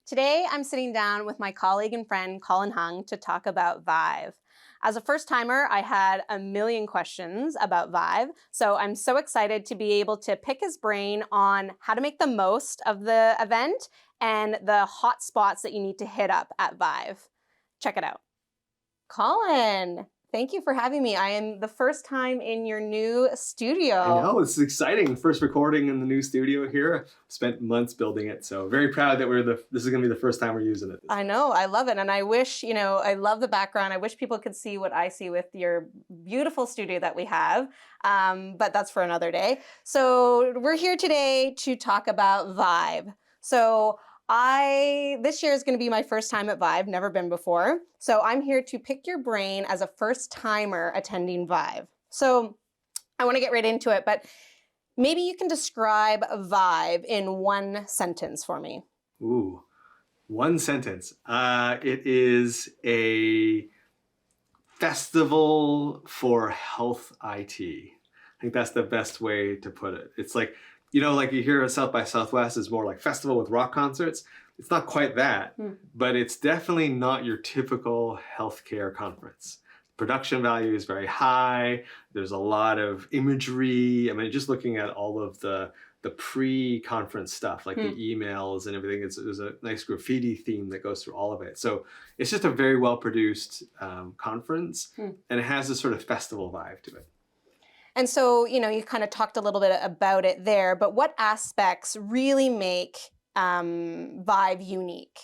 Today, I'm sitting down with my colleague and friend, Colin Hung, to talk about ViVE. As a first-timer, I had a million questions about ViVE, so I'm so excited to be able to pick his brain on how to make the most of the event and the hot spots that you need to hit up at ViVE. Check it out. Colin, thank you for having me. I am the first time in your new studio. I know, it's exciting. First recording in the new studio here. Spent months building it, so very proud that this is gonna be the first time we're using it. I know, I love it. And I wish, I love the background. I wish people could see what I see with your beautiful studio that we have, but that's for another day. So we're here today to talk about ViVE. So this year is going to be my first time at ViVE, never been before. So I'm here to pick your brain as a first timer attending ViVE. So I want to get right into it, but maybe you can describe ViVE in one sentence for me. Ooh, one sentence. It is a festival for health IT. I think that's the best way to put it. It's like, like you hear South by Southwest is more like festival with rock concerts. It's not quite that, but it's definitely not your typical healthcare conference. Production value is very high. There's a lot of imagery. I mean, just looking at all of the pre-conference stuff, like the emails and everything, there's a nice graffiti theme that goes through all of it. So it's just a very well-produced conference, and it has this sort of festival vibe to it. And so, you kind of talked a little bit about it there, but what aspects really make ViVE unique?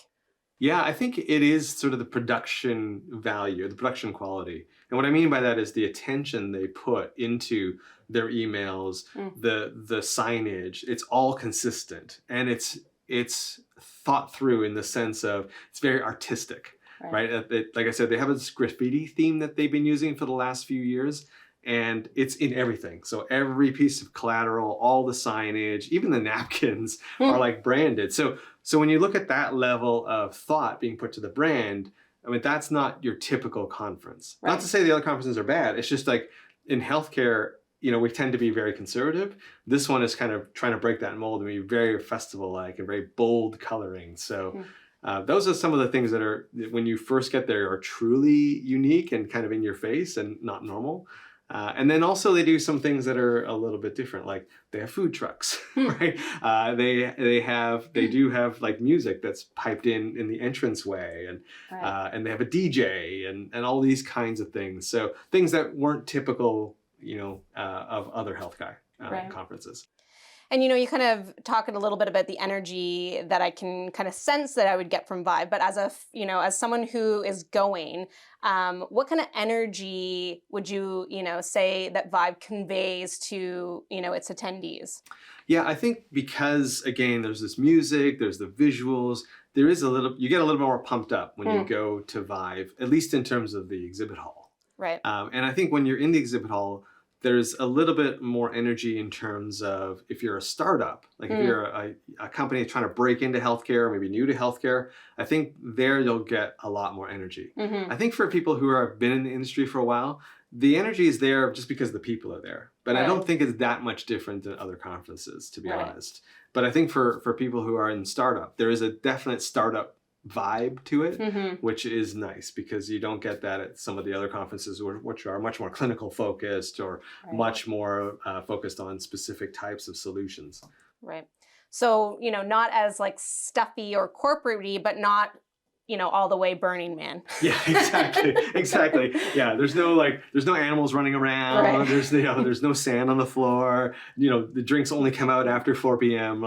Yeah, I think it is sort of the production value, the production quality. And what I mean by that is the attention they put into their emails, the signage. It's all consistent, and it's thought through in the sense of it's very artistic, right? Like I said, they have this graffiti theme that they've been using for the last few years. And it's in everything. So every piece of collateral, all the signage, even the napkins are like branded. So when you look at that level of thought being put to the brand, I mean, that's not your typical conference. Right. Not to say the other conferences are bad. It's just like in healthcare, we tend to be very conservative. This one is kind of trying to break that mold and be very festival-like and very bold coloring. So those are some of the things that are, when you first get there, are truly unique and kind of in your face and not normal. And then also they do some things that are a little bit different, like they have food trucks, right? They do have like music that's piped in the entranceway, and they have a DJ and all these kinds of things. So things that weren't typical, of other health conferences. And you kind of talking a little bit about the energy that I can kind of sense that I would get from ViVE, but as someone who is going, what kind of energy would you, say that ViVE conveys to, its attendees? Yeah, I think because again, there's this music, there's the visuals, you get a little more pumped up when you go to ViVE, at least in terms of the exhibit hall. Right. And I think when you're in the exhibit hall, there's a little bit more energy in terms of if you're a startup, like if you're a company trying to break into healthcare, maybe new to healthcare, I think there you'll get a lot more energy. I think for people who have been in the industry for a while, the energy is there just because the people are there. But I don't think it's that much different than other conferences, to be honest. But I think for people who are in startup, there is a definite startup vibe to it, which is nice because you don't get that at some of the other conferences which are much more clinical focused or much more focused on specific types of solutions. Right. So, not as like stuffy or corporate-y, but not, all the way Burning Man. Yeah, exactly. Yeah, there's no animals running around. Right. There's no sand on the floor. The drinks only come out after 4 p.m.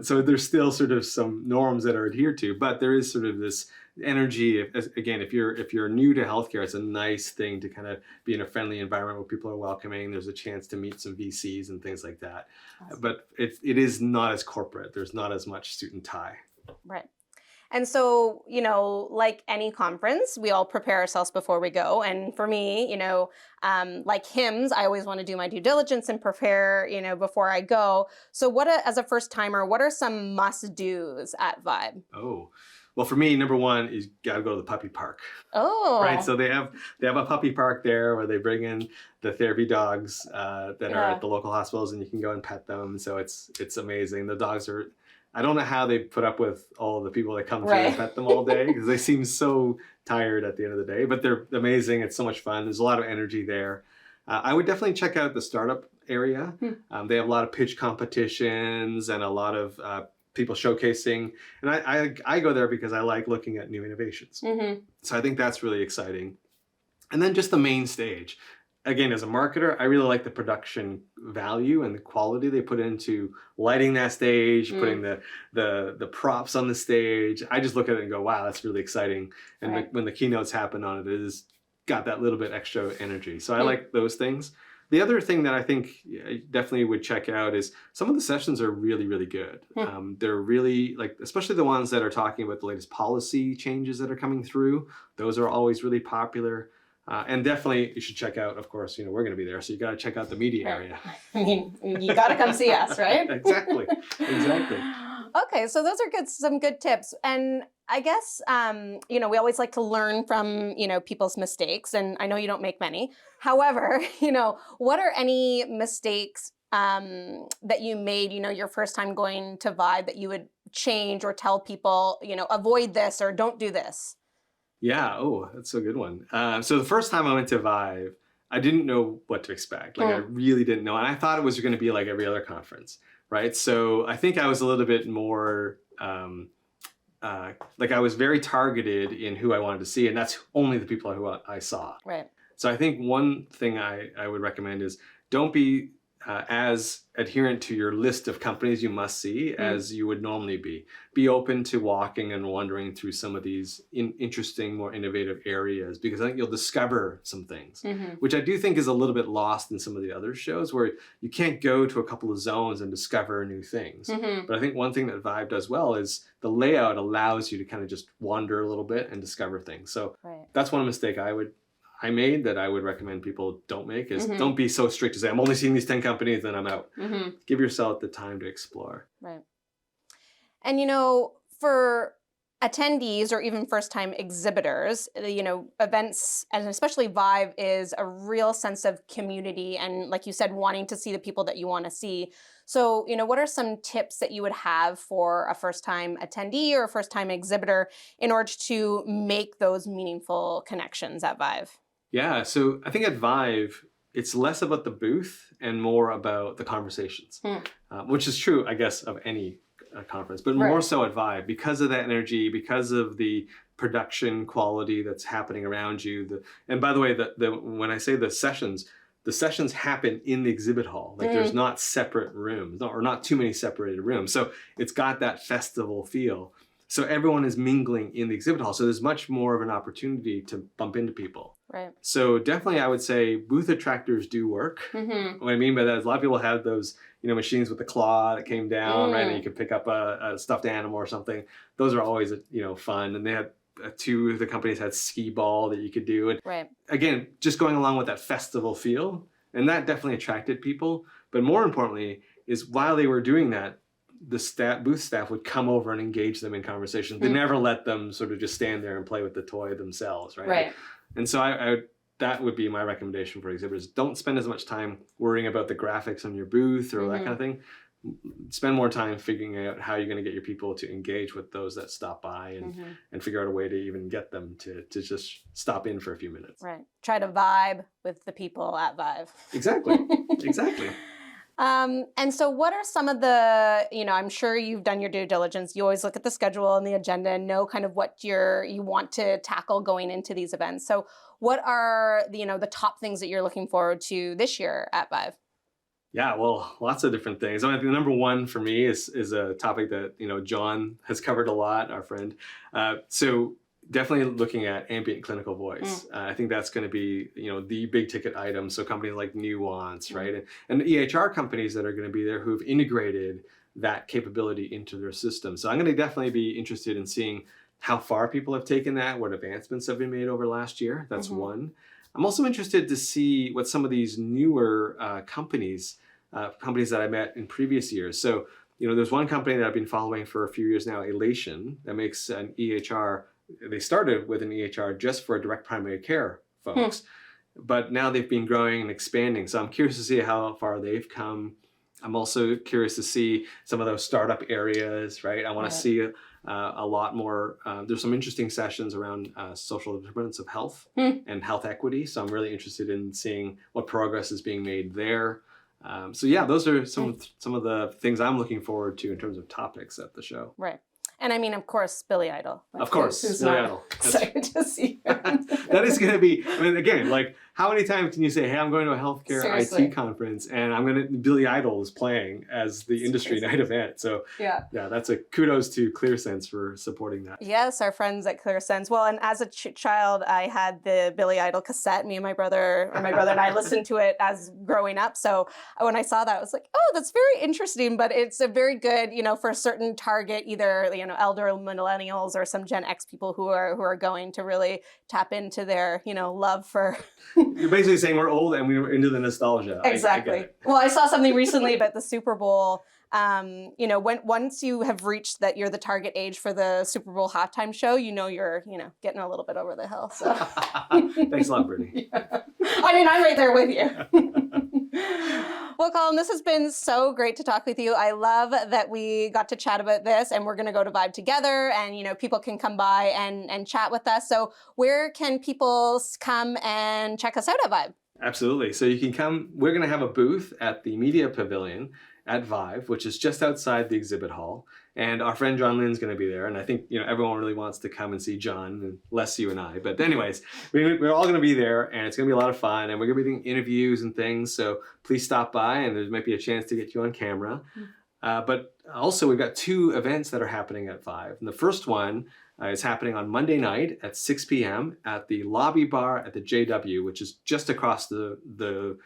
So there's still sort of some norms that are adhered to, but there is sort of this energy. Again, if you're new to healthcare, it's a nice thing to kind of be in a friendly environment where people are welcoming. There's a chance to meet some VCs and things like that. Awesome. But it is not as corporate. There's not as much suit and tie. Right. And so, like any conference, we all prepare ourselves before we go. And for me, like HIMSS, I always want to do my due diligence and prepare, before I go. So as a first timer, what are some must-dos at ViVE? Oh, Well, for me, number one is you got to go to the puppy park. Oh. Right, so they have a puppy park there where they bring in the therapy dogs that are Yeah. at the local hospitals, and you can go and pet them. So it's amazing. The dogs are. I don't know how they put up with all the people that come through and Right. pet them all day because they seem so tired at the end of the day. But they're amazing. It's so much fun. There's a lot of energy there. I would definitely check out the startup area. They have a lot of pitch competitions and a lot of people showcasing. And I go there because I like looking at new innovations. So I think that's really exciting. And then just the main stage. Again, as a marketer, I really like the production value and the quality they put into lighting that stage, putting the props on the stage. I just look at it and go, wow, that's really exciting. And when the keynotes happen on it, it has got that little bit extra energy. So I like those things. The other thing that I think I definitely would check out is some of the sessions are really, really good. They're really, like, especially the ones that are talking about the latest policy changes that are coming through. Those are always really popular. And definitely you should check out, of course, we're going to be there. So you got to check out the media area. I mean, you got to come see us, right? Exactly. Okay, so those are some good tips. And I guess, we always like to learn from, people's mistakes. And I know you don't make many. However, what are any mistakes that you made, your first time going to ViVE that you would change or tell people, avoid this or don't do this? Yeah. Oh, that's a good one. So the first time I went to ViVE, I didn't know what to expect. Like I really didn't know. And I thought it was going to be like every other conference, right? So I think I was a little bit more, like I was very targeted in who I wanted to see. And that's only the people who I saw. Right. So I think one thing I would recommend is don't be as adherent to your list of companies you must see as you would normally be. Be open to walking and wandering through some of these interesting, more innovative areas, because I think you'll discover some things, which I do think is a little bit lost in some of the other shows where you can't go to a couple of zones and discover new things. But I think one thing that ViVE does well is the layout allows you to kind of just wander a little bit and discover things. So that's one mistake I made that I would recommend people don't make is don't be so strict to say, I'm only seeing these 10 companies, then I'm out. Give yourself the time to explore. Right. And, for attendees or even first-time exhibitors, events, and especially ViVE, is a real sense of community and, like you said, wanting to see the people that you want to see. So, what are some tips that you would have for a first-time attendee or a first-time exhibitor in order to make those meaningful connections at ViVE? Yeah, so I think at ViVE, it's less about the booth and more about the conversations, which is true, I guess, of any conference, but more so at ViVE because of that energy, because of the production quality that's happening around you. And by the way, when I say the sessions happen in the exhibit hall. Like there's not separate rooms, or not too many separated rooms. So it's got that festival feel. So everyone is mingling in the exhibit hall. So there's much more of an opportunity to bump into people. Right. So definitely I would say booth attractors do work. What I mean by that is a lot of people have those, machines with the claw that came down, right? And you could pick up a stuffed animal or something. Those are always, fun. And they had two of the companies had skee ball that you could do. And again, just going along with that festival feel. And that definitely attracted people. But more importantly is while they were doing that, the booth staff would come over and engage them in conversation. They never let them sort of just stand there and play with the toy themselves, right? And so that would be my recommendation for exhibitors. Don't spend as much time worrying about the graphics on your booth or that kind of thing. Spend more time figuring out how you're going to get your people to engage with those that stop by and figure out a way to even get them to just stop in for a few minutes. Right. Try to vibe with the people at ViVE. Exactly. Exactly. And so what are some of the, I'm sure you've done your due diligence. You always look at the schedule and the agenda and know kind of what you want to tackle going into these events. So what are the top things that you're looking forward to this year at ViVE? Yeah, well, lots of different things. I think number one for me is a topic that, John has covered a lot, our friend. So definitely looking at ambient clinical voice. I think that's going to be, the big ticket item. So companies like Nuance, right? And the EHR companies that are going to be there who've integrated that capability into their system. So I'm going to definitely be interested in seeing how far people have taken that, what advancements have been made over last year. That's one. I'm also interested to see what some of these newer companies that I met in previous years. So there's one company that I've been following for a few years now, Elation, that makes an EHR. They started with an EHR just for direct primary care folks, but now they've been growing and expanding. So I'm curious to see how far they've come. I'm also curious to see some of those startup areas, right? I want to see a lot more. There's some interesting sessions around social determinants of health and health equity. So I'm really interested in seeing what progress is being made there. So yeah, those are some of the things I'm looking forward to in terms of topics at the show. Right. And I mean, of course, Billy Idol. Like, of course, Billy Idol. Excited to see him. That is going to be, I mean, again, like, how many times can you say, hey, I'm going to a healthcare IT conference and Billy Idol is playing as the industry night event. So yeah, that's a kudos to ClearSense for supporting that. Yes, our friends at ClearSense. Well, and as a child, I had the Billy Idol cassette. Me and my brother and I listened to it as growing up. So when I saw that, I was like, oh, that's very interesting. But it's a very good, for a certain target, either, elder millennials or some Gen X people who are going to really tap into their, love for. You're basically saying we're old and we're into the nostalgia. Exactly. Well, I saw something recently about the Super Bowl. Once you have reached that you're the target age for the Super Bowl halftime show, you're, getting a little bit over the hill. So. Thanks a lot, Brittany. Yeah. I mean, I'm right there with you. Well, Colin, this has been so great to talk with you. I love that we got to chat about this, and we're going to go to ViVE together, and people can come by and chat with us. So where can people come and check us out at ViVE? Absolutely. So you can come. We're going to have a booth at the Media Pavilion at ViVE, which is just outside the exhibit hall. And our friend John Lynn's going to be there. And I think, everyone really wants to come and see John, and less you and I. But anyways, we're all going to be there, and it's going to be a lot of fun. And we're going to be doing interviews and things. So please stop by, and there might be a chance to get you on camera. But also, we've got 2 events that are happening at ViVE. And the first one is happening on Monday night at 6 p.m. at the lobby bar at the JW, which is just across the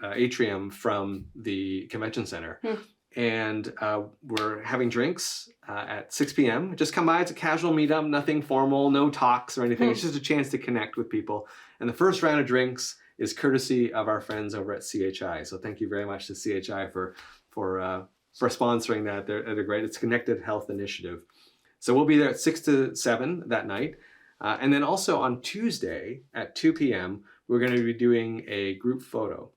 atrium from the convention center. And we're having drinks at 6 p.m. Just come by. It's a casual meetup, nothing formal, no talks or anything. It's just a chance to connect with people. And the first round of drinks is courtesy of our friends over at CHI. So thank you very much to CHI for sponsoring that. They're great. It's a Connected Health Initiative. So we'll be there at 6 to 7 that night. And then also on Tuesday at 2 p.m., we're going to be doing a group photo.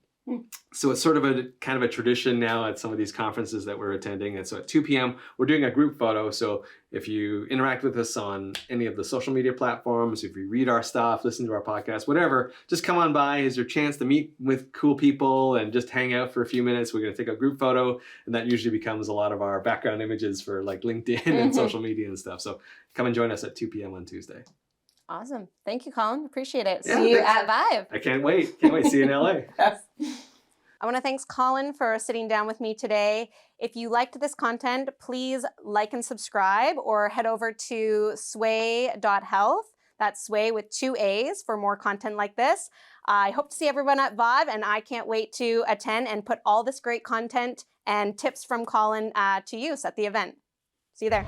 So it's sort of a kind of a tradition now at some of these conferences that we're attending. And so at 2 p.m., we're doing a group photo. So if you interact with us on any of the social media platforms, if you read our stuff, listen to our podcast, whatever, just come on by. It's your chance to meet with cool people and just hang out for a few minutes. We're going to take a group photo, and that usually becomes a lot of our background images for like LinkedIn and social media and stuff. So come and join us at 2 p.m. on Tuesday. Awesome. Thank you, Colin. Appreciate it. Yeah, See you at ViVE. I can't wait. See you in LA. Yes. I want to thank Colin for sitting down with me today. If you liked this content, please like and subscribe, or head over to sway.health. That's Sway with 2 A's for more content like this. I hope to see everyone at ViVE, and I can't wait to attend and put all this great content and tips from Colin to use at the event. See you there.